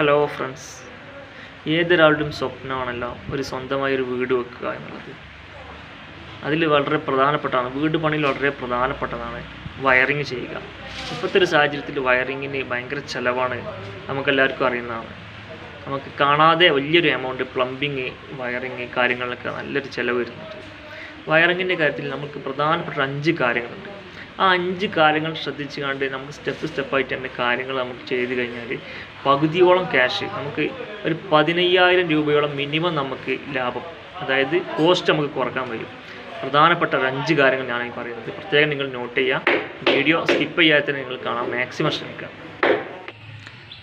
Hello friends, ഏതൊരാളുടെയും സ്വപ്നമാണല്ലോ ഒരു സ്വന്തമായൊരു വീട് വെക്കുക എന്നുള്ളത്. അതിൽ വളരെ പ്രധാനപ്പെട്ടതാണ്, വീട് പണിയിൽ വളരെ പ്രധാനപ്പെട്ടതാണ് വയറിങ് ചെയ്യുക. ഇപ്പോഴത്തെ ഒരു സാഹചര്യത്തിൽ വയറിങ്ങിന് ഭയങ്കര ചിലവാണ്, നമുക്കെല്ലാവർക്കും അറിയുന്നതാണ്. നമുക്ക് കാണാതെ വലിയൊരു എമൗണ്ട് പ്ലംബിങ്, വയറിങ് കാര്യങ്ങളിലൊക്കെ നല്ലൊരു ചിലവ് വരുന്നുണ്ട്. വയറിങ്ങിൻ്റെ കാര്യത്തിൽ നമുക്ക് പ്രധാനപ്പെട്ട 5 കാര്യങ്ങളുണ്ട്. ആ 5 കാര്യങ്ങൾ ശ്രദ്ധിച്ച് കണ്ട് നമുക്ക് സ്റ്റെപ്പായിട്ട് തന്നെ കാര്യങ്ങൾ നമുക്ക് ചെയ്ത് കഴിഞ്ഞാൽ പകുതിയോളം ക്യാഷ് നമുക്ക് ഒരു 15,000 രൂപയോളം മിനിമം നമുക്ക് ലാഭം, അതായത് കോസ്റ്റ് നമുക്ക് കുറക്കാൻ കഴിയും. പ്രധാനപ്പെട്ട 5 കാര്യങ്ങൾ ഞാനായി പറയുന്നത്, പ്രത്യേകം നിങ്ങൾ നോട്ട് ചെയ്യുക. വീഡിയോ സ്കിപ്പ് ചെയ്യാതെ നിങ്ങൾ കാണാം, മാക്സിമം ശ്രമിക്കുക.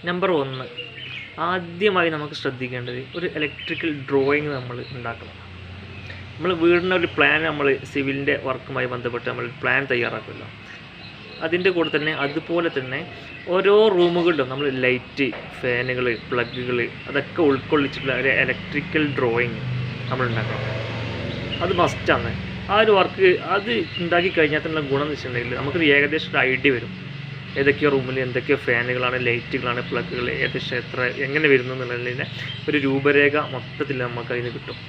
നമ്പർ 1, ആദ്യമായി നമുക്ക് ശ്രദ്ധിക്കേണ്ടത് ഒരു ഇലക്ട്രിക്കൽ ഡ്രോയിങ് നമ്മൾ ഉണ്ടാക്കണം. നമ്മൾ വീടിൻ്റെ ഒരു പ്ലാൻ, നമ്മൾ സിവിലിൻ്റെ വർക്കുമായി ബന്ധപ്പെട്ട് നമ്മൾ പ്ലാൻ തയ്യാറാക്കുമല്ലോ, അതിൻ്റെ കൂടെ തന്നെ അതുപോലെ തന്നെ ഓരോ റൂമുകളിലും നമ്മൾ ലൈറ്റ്, ഫാനുകൾ, പ്ലഗുകൾ അതൊക്കെ ഉൾക്കൊള്ളിച്ചിട്ടുള്ള ഒരു ഇലക്ട്രിക്കൽ ഡ്രോയിങ് നമ്മൾ ഉണ്ടാക്കണം. അത് മസ്റ്റാണ്. ആ ഒരു വർക്ക് അത് ഉണ്ടാക്കി കഴിഞ്ഞാൽ തന്നെ ഗുണം എന്ന് വെച്ചിട്ടുണ്ടെങ്കിൽ നമുക്കൊരു ഏകദേശം ഒരു ഐഡിയ വരും, ഏതൊക്കെയോ റൂമിൽ എന്തൊക്കെയോ ഫാനുകളാണ്, ലൈറ്റുകളാണ്, പ്ലഗുകൾ ഏകദേശം എങ്ങനെ വരുന്നു എന്നുള്ളതിൻ്റെ ഒരു രൂപരേഖ മൊത്തത്തിൽ നമുക്ക് അതിന് കിട്ടും.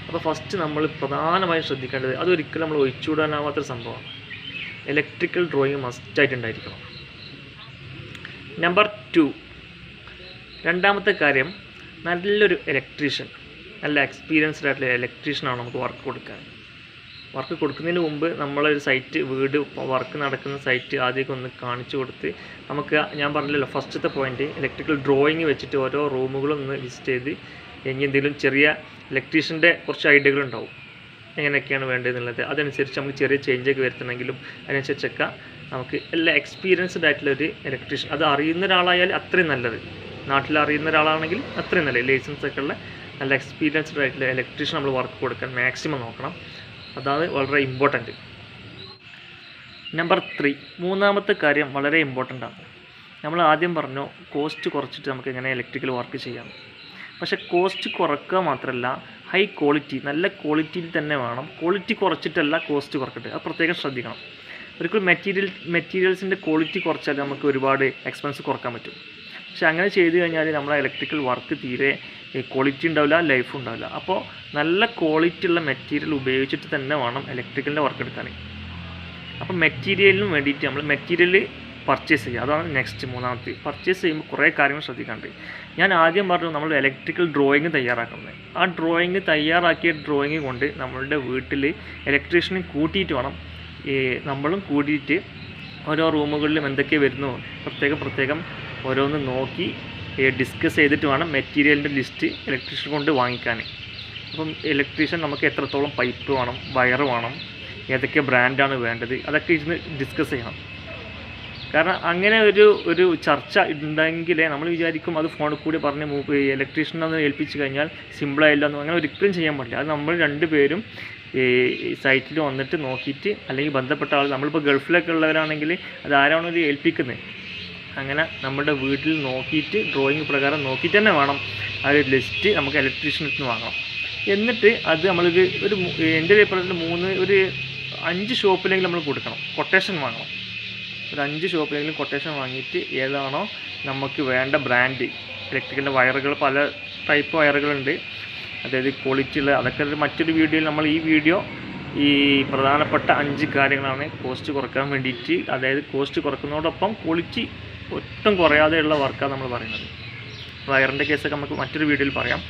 അപ്പോൾ ഫസ്റ്റ് നമ്മൾ പ്രധാനമായും ശ്രദ്ധിക്കേണ്ടത്, അതൊരിക്കലും നമ്മൾ ഒഴിച്ചുകൂടാനാവാത്തൊരു സംഭവമാണ്. Electrical drawing മസ്റ്റായിട്ടുണ്ടായിരിക്കണം. നമ്പർ 2, രണ്ടാമത്തെ കാര്യം, നല്ലൊരു ഇലക്ട്രീഷ്യൻ, നല്ല എക്സ്പീരിയൻസ്ഡ് ആയിട്ടുള്ള ഇലക്ട്രീഷ്യനാണ് നമുക്ക് വർക്ക് കൊടുക്കാൻ. വർക്ക് കൊടുക്കുന്നതിന് മുമ്പ് നമ്മളൊരു സൈറ്റ്, വീട് വർക്ക് നടക്കുന്ന സൈറ്റ് ആദ്യമൊക്കെ ഒന്ന് കാണിച്ചു കൊടുത്ത്, നമുക്ക് ഞാൻ പറഞ്ഞല്ലോ ഫസ്റ്റത്തെ പോയിൻറ്റ്, ഇലക്ട്രിക്കൽ ഡ്രോയിങ് വെച്ചിട്ട് ഓരോ റൂമുകളും ഒന്ന് വിസിറ്റ് ചെയ്ത് ഇനി എന്തെങ്കിലും ചെറിയ ഇലക്ട്രീഷ്യൻ്റെ കുറച്ച് ഐഡിയകളുണ്ടാവും, എങ്ങനെയൊക്കെയാണ് വേണ്ടതെന്നുള്ളത്. അതനുസരിച്ച് നമുക്ക് ചെറിയ ചേഞ്ചൊക്കെ വരുത്തണമെങ്കിലും അതിനനുസരിച്ചൊക്കെ നമുക്ക് എല്ലാ എക്സ്പീരിയൻസ്ഡ് ആയിട്ടുള്ള ഒരു ഇലക്ട്രീഷ്യൻ, അത് അറിയുന്ന ഒരാളായാൽ അത്രയും നല്ലത്, നാട്ടിൽ അറിയുന്ന ഒരാളാണെങ്കിൽ അത്രയും നല്ലത്. ലൈസൻസൊക്കെ ഉള്ള നല്ല എക്സ്പീരിയൻസ്ഡ് ആയിട്ടുള്ള ഇലക്ട്രീഷ്യൻ നമ്മൾ വർക്ക് കൊടുക്കാൻ മാക്സിമം നോക്കണം. അതാണ് വളരെ ഇമ്പോർട്ടൻറ്റ്. നമ്പർ 3, മൂന്നാമത്തെ കാര്യം വളരെ ഇമ്പോർട്ടൻ്റ് ആണ്. നമ്മൾ ആദ്യം പറഞ്ഞു കോസ്റ്റ് കുറച്ചിട്ട് നമുക്ക് എങ്ങനെ ഇലക്ട്രിക്കൽ വർക്ക് ചെയ്യാം. പക്ഷേ കോസ്റ്റ് കുറക്കുക മാത്രമല്ല, ഹൈ ക്വാളിറ്റി, നല്ല ക്വാളിറ്റിയിൽ തന്നെ വേണം. ക്വാളിറ്റി കുറച്ചിട്ടല്ല കോസ്റ്റ് കുറക്കട്ടെ, അത് പ്രത്യേകം ശ്രദ്ധിക്കണം. ഒരിക്കലും മെറ്റീരിയൽസിൻ്റെ ക്വാളിറ്റി കുറച്ചാൽ നമുക്ക് ഒരുപാട് എക്സ്പെൻസ് കുറക്കാൻ പറ്റും. പക്ഷേ അങ്ങനെ ചെയ്ത് കഴിഞ്ഞാൽ നമ്മളെ ഇലക്ട്രിക്കൽ വർക്ക് തീരെ ക്വാളിറ്റി ഉണ്ടാവില്ല, ലൈഫ് ഉണ്ടാവില്ല. അപ്പോൾ നല്ല ക്വാളിറ്റി ഉള്ള മെറ്റീരിയൽ ഉപയോഗിച്ചിട്ട് തന്നെ വേണം ഇലക്ട്രിക്കലിൻ്റെ വർക്ക് എടുക്കാൻ. അപ്പോൾ മെറ്റീരിയലിനും വേണ്ടിയിട്ട് നമ്മൾ മെറ്റീരിയൽ പർച്ചേസ് ചെയ്യുക, അതാണ് നെക്സ്റ്റ് മൂന്നാമത്തെ. പർച്ചേസ് ചെയ്യുമ്പോൾ കുറേ കാര്യങ്ങൾ ശ്രദ്ധിക്കാണ്ട്. ഞാൻ ആദ്യം പറഞ്ഞു നമ്മൾ ഇലക്ട്രിക്കൽ ഡ്രോയിങ് തയ്യാറാക്കുന്നത്. ആ തയ്യാറാക്കിയ ഡ്രോയിങ് കൊണ്ട് നമ്മളുടെ വീട്ടിൽ ഇലക്ട്രീഷ്യനെ കൂട്ടിയിട്ട് വേണം, നമ്മളും കൂടിയിട്ട് ഓരോ റൂമുകളിലും എന്തൊക്കെ വരുന്നു പ്രത്യേകം ഓരോന്ന് നോക്കി ഡിസ്കസ് ചെയ്തിട്ട് വേണം മെറ്റീരിയലിൻ്റെ ലിസ്റ്റ് ഇലക്ട്രീഷ്യൻ കൊണ്ട് വാങ്ങിക്കാൻ. അപ്പം ഇലക്ട്രീഷ്യൻ നമുക്ക് എത്രത്തോളം പൈപ്പ് വേണം, വയർ വേണം, ഏതൊക്കെ ബ്രാൻഡാണ് വേണ്ടത്, അതൊക്കെ ഇരുന്ന് ഡിസ്കസ് ചെയ്യണം. കാരണം അങ്ങനെ ഒരു ചർച്ച ഉണ്ടെങ്കിലേ നമ്മൾ വിചാരിക്കും അത് ഫോണിൽ കൂടി പറഞ്ഞ് ഇലക്ട്രീഷ്യനെ ഏൽപ്പിച്ച് കഴിഞ്ഞാൽ സിമ്പിളായില്ല എന്ന്. അങ്ങനെ ഒരിക്കലും ചെയ്യാൻ പാടില്ല. അത് നമ്മൾ 2 പേരും ഈ സൈറ്റിൽ വന്നിട്ട് നോക്കിയിട്ട്, അല്ലെങ്കിൽ ബന്ധപ്പെട്ട ആൾ, നമ്മളിപ്പോൾ ഗൾഫിലൊക്കെ ഉള്ളവരാണെങ്കിൽ അത് ആരാണോ ഇത് ഏൽപ്പിക്കുന്നത്, അങ്ങനെ നമ്മുടെ വീട്ടിൽ നോക്കിയിട്ട് ഡ്രോയിങ് പ്രകാരം നോക്കിയിട്ട് തന്നെ വേണം ആ ഒരു ലിസ്റ്റ് നമുക്ക് ഇലക്ട്രീഷ്യനിൽ നിന്ന് വാങ്ങണം. എന്നിട്ട് അത് നമ്മളൊരു എൻ്റെ അഭിപ്രായത്തിൽ ഒരു 5 ഷോപ്പിലെങ്കിലും നമ്മൾ കൊടുക്കണം, കൊട്ടേഷൻ വാങ്ങണം. ഒരു 5 ഷോപ്പിലെങ്കിലും കൊട്ടേഷൻ വാങ്ങിയിട്ട് ഏതാണോ നമുക്ക് വേണ്ട ബ്രാൻഡ്, ഇലക്ട്രിക്കലിൻ്റെ വയറുകൾ പല ടൈപ്പ് വയറുകളുണ്ട്, അതായത് ക്വാളിറ്റി ഉള്ള, അതൊക്കെ മറ്റൊരു വീഡിയോയിൽ നമ്മൾ ഈ പ്രധാനപ്പെട്ട 5 കാര്യങ്ങളാണ് കോസ്റ്റ് കുറക്കാൻ വേണ്ടിയിട്ട്, അതായത് കോസ്റ്റ് കുറക്കുന്നതോടൊപ്പം ക്വാളിറ്റി ഒട്ടും കുറയാതെയുള്ള വർക്കാണ് നമ്മൾ പറയുന്നത്. വയറിൻ്റെ കേസൊക്കെ നമുക്ക് മറ്റൊരു വീഡിയോയിൽ പറയാം.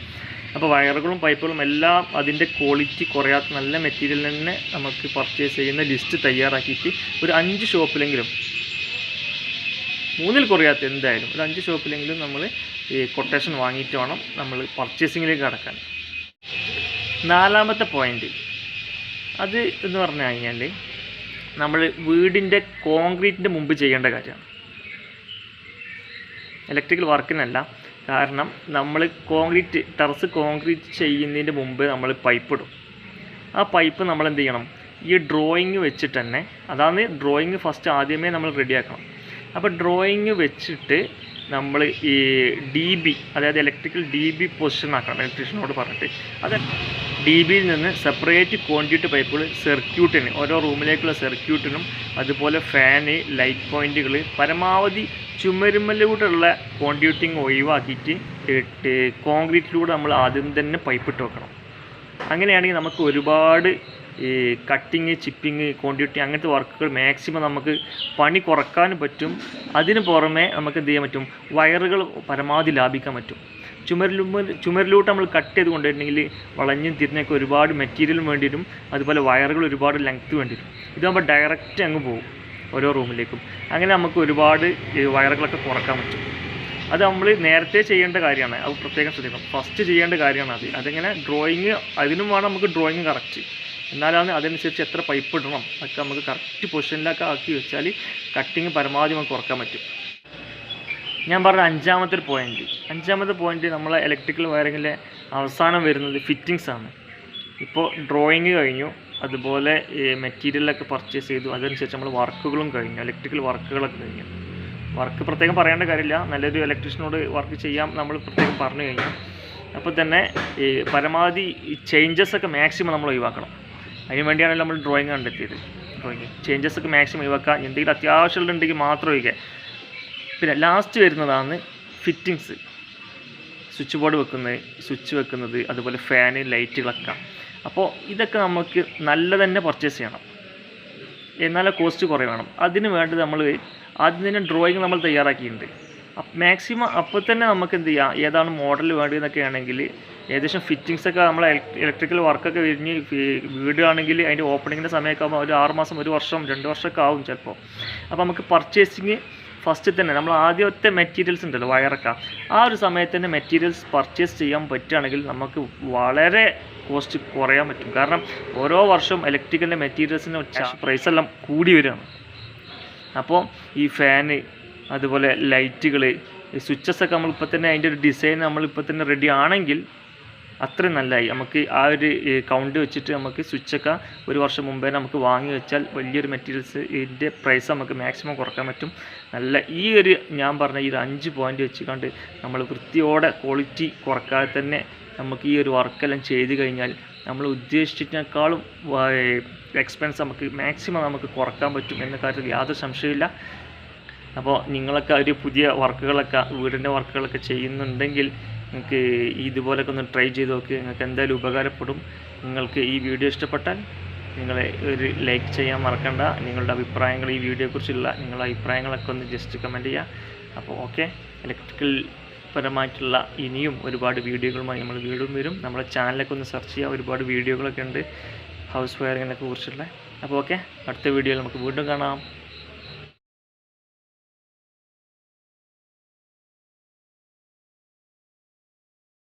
അപ്പോൾ വയറുകളും പൈപ്പുകളും എല്ലാം അതിൻ്റെ ക്വാളിറ്റി കുറയാത്ത നല്ല മെറ്റീരിയൽ തന്നെ നമുക്ക് പർച്ചേസ് ചെയ്യുന്ന ലിസ്റ്റ് തയ്യാറാക്കിയിട്ട് ഒരു 5 ഷോപ്പിലെങ്കിലും, 3-ൽ കുറയാത്ത എന്തായാലും ഒരു 5 ഷോപ്പിലെങ്കിലും നമ്മൾ ഈ കൊട്ടേഷൻ വാങ്ങിയിട്ട് വേണം നമ്മൾ പർച്ചേസിങ്ങിലേക്ക് കടക്കാൻ. 4-മത്തെ പോയിൻ്റ്, അത് എന്ന് പറഞ്ഞു കഴിഞ്ഞാൽ നമ്മൾ വീടിൻ്റെ കോൺക്രീറ്റിൻ്റെ മുമ്പ് ചെയ്യേണ്ട കാര്യമാണ്, ഇലക്ട്രിക്കൽ വർക്കിനല്ല. കാരണം നമ്മൾ ടെറസ് കോൺക്രീറ്റ് ചെയ്യുന്നതിൻ്റെ മുമ്പ് നമ്മൾ പൈപ്പ് ഇടും. ആ പൈപ്പ് നമ്മൾ എന്ത് ചെയ്യണം, ഈ ഡ്രോയിങ് വെച്ചിട്ട് തന്നെ, അതാണ് ഡ്രോയിങ് ഫസ്റ്റ് ആദ്യമേ നമ്മൾ റെഡിയാക്കണം. അപ്പോൾ ഡ്രോയിങ് വെച്ചിട്ട് നമ്മൾ ഈ DB, അതായത് ഇലക്ട്രിക്കൽ DB പൊസിഷൻ ആക്കണം ഇലക്ട്രീഷ്യനോട് പറഞ്ഞിട്ട്. അത് DBയിൽ നിന്ന് സെപ്പറേറ്റ് കോൺഡ്യൂട്ട് പൈപ്പുകൾ സർക്യൂട്ടിന്, ഓരോ റൂമിലേക്കുള്ള സർക്യൂട്ടിനും, അതുപോലെ ഫാന്, ലൈറ്റ് പോയിൻറ്റുകൾ പരമാവധി ചുമരുമ്മലിലൂടെയുള്ള കോൺഡ്യൂട്ടിങ് ഒഴിവാക്കിയിട്ട് കോൺക്രീറ്റിലൂടെ നമ്മൾ ആദ്യം തന്നെ പൈപ്പ് ഇട്ട് വെക്കണം. അങ്ങനെയാണെങ്കിൽ നമുക്ക് ഒരുപാട് ഈ കട്ടിങ്, ചിപ്പിങ്, കോൺഡ്യൂട്ടിങ് അങ്ങനത്തെ വർക്കുകൾ മാക്സിമം നമുക്ക് പണി കുറക്കാനും പറ്റും. അതിന് പുറമെ നമുക്ക് എന്ത് ചെയ്യാൻ പറ്റും, വയറുകൾ പരമാവധി ലാഭിക്കാൻ പറ്റും. ചുമരിലൂട്ട് നമ്മൾ കട്ട് ചെയ്ത് കൊണ്ടുവരണമെങ്കിൽ വളഞ്ഞും തിരിഞ്ഞൊക്കെ ഒരുപാട് മെറ്റീരിയലും വേണ്ടി വരും, അതുപോലെ വയറുകൾ ഒരുപാട് ലെങ്ത്ത് വേണ്ടി വരും. ഇതാകുമ്പോൾ ഡയറക്റ്റ് അങ്ങ് പോകും ഓരോ റൂമിലേക്കും. അങ്ങനെ നമുക്ക് ഒരുപാട് വയറുകളൊക്കെ കുറക്കാൻ പറ്റും. അത് നമ്മൾ നേരത്തെ ചെയ്യേണ്ട കാര്യമാണ്, അത് പ്രത്യേകം ശ്രദ്ധിക്കണം. ഫസ്റ്റ് ചെയ്യേണ്ട കാര്യമാണ് അതെങ്ങനെ ഡ്രോയിങ്, അതിനും വേണം നമുക്ക് ഡ്രോയിങ് കറക്റ്റ്. എന്നാലാണ് അതനുസരിച്ച് എത്ര പൈപ്പ് ഇടണം ഒക്കെ നമുക്ക് കറക്റ്റ് പൊസിഷനിലൊക്കെ ആക്കി വെച്ചാൽ കട്ടിങ് പരമാവധി നമുക്ക് കുറക്കാൻ പറ്റും. ഞാൻ പറഞ്ഞ അഞ്ചാമത്തെ പോയിൻറ്റ് നമ്മളെ ഇലക്ട്രിക്കൽ വയറിങ്ങിലെ അവസാനം വരുന്നത് ഫിറ്റിങ്സ് ആണ്. ഇപ്പോൾ ഡ്രോയിങ് കഴിഞ്ഞു, അതുപോലെ മെറ്റീരിയലൊക്കെ പർച്ചേസ് ചെയ്തു, അതനുസരിച്ച് നമ്മൾ വർക്കുകളും കഴിഞ്ഞു, ഇലക്ട്രിക്കൽ വർക്കുകളൊക്കെ കഴിഞ്ഞു. വർക്ക് പ്രത്യേകം പറയേണ്ട കാര്യമില്ല, നല്ലൊരു ഇലക്ട്രീഷ്യനോട് വർക്ക് ചെയ്യാം നമ്മൾ പ്രത്യേകം പറഞ്ഞു കഴിഞ്ഞാൽ. അപ്പോൾ തന്നെ ഈ പരമാവധി ചേഞ്ചസ് ഒക്കെ മാക്സിമം നമ്മൾ ഒഴിവാക്കണം. അതിന് വേണ്ടിയാണല്ലോ നമ്മൾ ഡ്രോയിങ് കണ്ടെത്തിയത്. ചേഞ്ചസ് ഒക്കെ മാക്സിമം ഒഴിവാക്കുക, എന്തെങ്കിലും അത്യാവശ്യമുണ്ടെങ്കിൽ മാത്രം ഒഴിക്കുക. പിന്നെ ലാസ്റ്റ് വരുന്നതാണ് ഫിറ്റിങ്സ്, സ്വിച്ച് ബോർഡ് സ്വിച്ച് വെക്കുന്നത്, അതുപോലെ ഫാന്, ലൈറ്റുകളൊക്കെ. അപ്പോൾ ഇതൊക്കെ നമുക്ക് നല്ല തന്നെ പർച്ചേസ് ചെയ്യണം, എന്നാലേ കോസ്റ്റ് കുറയണം. അതിന് വേണ്ടി നമ്മൾ ആദ്യം തന്നെ ഡ്രോയിങ് നമ്മൾ തയ്യാറാക്കിയിട്ടുണ്ട്. മാക്സിമം അപ്പോൾ തന്നെ നമുക്ക് എന്ത് ചെയ്യാം, ഏതാണ് മോഡൽ വേണ്ടതെന്നൊക്കെ ആണെങ്കിൽ ഏകദേശം ഫിറ്റിങ്സൊക്കെ നമ്മൾ ഇലക്ട്രിക്കൽ വർക്കൊക്കെ കഴിഞ്ഞ് വീടാണെങ്കിൽ അതിൻ്റെ ഓപ്പണിങ്ങിൻ്റെ സമയമൊക്കെ ആകുമ്പോൾ ഒരു 6 മാസം, 1 വർഷം, 2 വർഷമൊക്കെ ആവും ചിലപ്പോൾ. അപ്പോൾ നമുക്ക് പർച്ചേസിങ് ഫസ്റ്റ് തന്നെ നമ്മൾ ആദ്യത്തെ മെറ്റീരിയൽസ് ഉണ്ടല്ലോ, വയറൊക്കെ, ആ ഒരു സമയത്ത് തന്നെ മെറ്റീരിയൽസ് പർച്ചേസ് ചെയ്യാൻ പറ്റുകയാണെങ്കിൽ നമുക്ക് വളരെ കോസ്റ്റ് കുറയാൻ പറ്റും. കാരണം ഓരോ വർഷം ഇലക്ട്രിക്കലിൻ്റെ മെറ്റീരിയൽസിന് പ്രൈസെല്ലാം കൂടി വരികയാണ്. അപ്പോൾ ഈ ഫാന്, അതുപോലെ ലൈറ്റുകൾ, സ്വിച്ചസൊക്കെ നമ്മളിപ്പോൾ തന്നെ അതിൻ്റെ ഒരു ഡിസൈൻ നമ്മളിപ്പോൾ തന്നെ റെഡി ആണെങ്കിൽ അത്രയും നല്ലതായി. നമുക്ക് ആ ഒരു കൗണ്ട് വെച്ചിട്ട് നമുക്ക് സ്വിച്ചൊക്കെ 1 വർഷം മുമ്പേ നമുക്ക് വാങ്ങി വെച്ചാൽ വലിയൊരു മെറ്റീരിയൽസ് ഇതിൻ്റെ പ്രൈസ് നമുക്ക് മാക്സിമം കുറക്കാൻ പറ്റും. നല്ല ഈ ഒരു ഞാൻ പറഞ്ഞ ഈ 5 പോയിൻ്റ് വെച്ചുകൊണ്ട് നമ്മൾ വൃത്തിയോടെ ക്വാളിറ്റി കുറക്കാതെ തന്നെ നമുക്ക് ഈ ഒരു വർക്കെല്ലാം ചെയ്ത് കഴിഞ്ഞാൽ നമ്മൾ ഉദ്ദേശിച്ചതിനേക്കാളും എക്സ്പെൻസ് നമുക്ക് മാക്സിമം നമുക്ക് കുറക്കാൻ പറ്റും എന്ന കാര്യത്തിൽ യാതൊരു സംശയമില്ല. അപ്പോൾ നിങ്ങളൊക്കെ ഒരു പുതിയ വർക്കുകളൊക്കെ, വീടിൻ്റെ വർക്കുകളൊക്കെ ചെയ്യുന്നുണ്ടെങ്കിൽ നിങ്ങൾക്ക് ഇതുപോലൊക്കെ ഒന്ന് ട്രൈ ചെയ്ത് നോക്കി, നിങ്ങൾക്ക് എന്തായാലും ഉപകാരപ്പെടും. നിങ്ങൾക്ക് ഈ വീഡിയോ ഇഷ്ടപ്പെട്ടാൽ നിങ്ങൾ ഒരു ലൈക്ക് ചെയ്യാൻ മറക്കണ്ട. നിങ്ങളുടെ അഭിപ്രായങ്ങൾ, ഈ വീഡിയോയെക്കുറിച്ചുള്ള നിങ്ങളുടെ അഭിപ്രായങ്ങളൊക്കെ ഒന്ന് ജസ്റ്റ് കമൻറ്റ് ചെയ്യുക. അപ്പോൾ ഓക്കെ, ഇലക്ട്രിക്കൽ പരമായിട്ടുള്ള ഇനിയും ഒരുപാട് വീഡിയോകളുമായി നമ്മൾ വീണ്ടും വരും. നമ്മുടെ ചാനലൊക്കെ ഒന്ന് സെർച്ച് ചെയ്യുക, ഒരുപാട് വീഡിയോകളൊക്കെ ഉണ്ട് ഹൗസ് വയറിങ്ങിനെ കുറിച്ചുള്ള. അപ്പോൾ ഓക്കെ, അടുത്ത വീഡിയോയിൽ നമുക്ക് വീണ്ടും കാണാം.